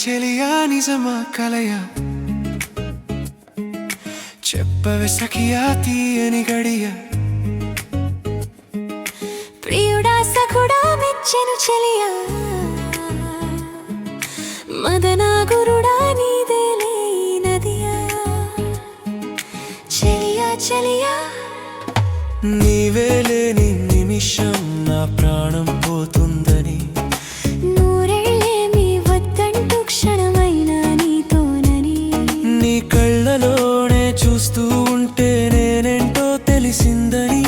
చెలియా నిజమా కలయా చెప్పవే సఖియా తీయని గడియ ప్రియుడా సఖుడా మెచ్చెను చెలియా మదనా గురుడా నీదేలే నదియా చెలియా చెలియా నీవే లేని నిమిషం నా ప్రాణం పోతుందని నూరేళ్ళేమి వద్దంటూ క్షణమైనా నీతోనని నీ కళ్ళలోనే చూస్తూ ఉంటే నేనేంటో తెలిసిందని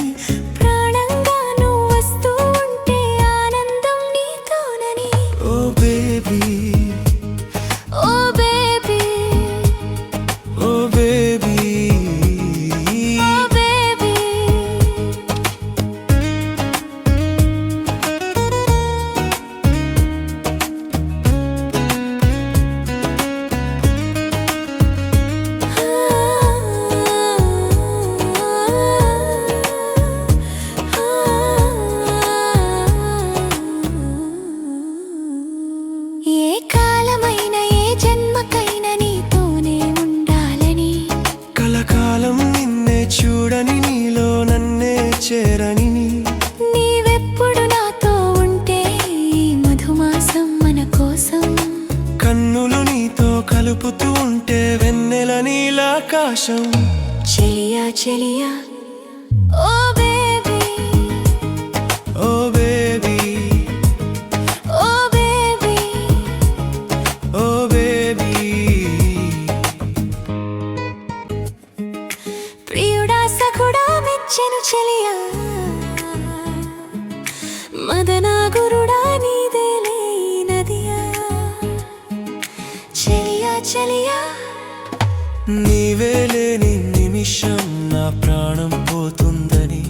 ప్రాణంగా నువ్వు వస్తూ ఉంటే ఆనందం నీతోనని ఓ బేబీ ఓ బేబీ ఓ బేబీ ఓ బేబీ ఏ కాలమైన ఏ జన్మకైనా నీతోనే ఉండాలని కలకాలం నిన్నే చూడని నీలో నన్నే చేరని నీవెప్పుడు నాతో ఉంటే ఈ మధుమాసం మన కోసం కన్నులు నీతో కలుపుతూ ఉంటే వెన్నెల నీలాకాశం చెలియా చెలియా ఓ బేబీ ఓ బేబీ ఓ బేబీ ఓ బేబీ ప్రియుడా సఖుడా మెచ్చెను చెలియా మదనా గురుడా నీదేలే నదియా చెలియా చెలియా నీవే లేని నిమిషం నా ప్రాణం పోతుందని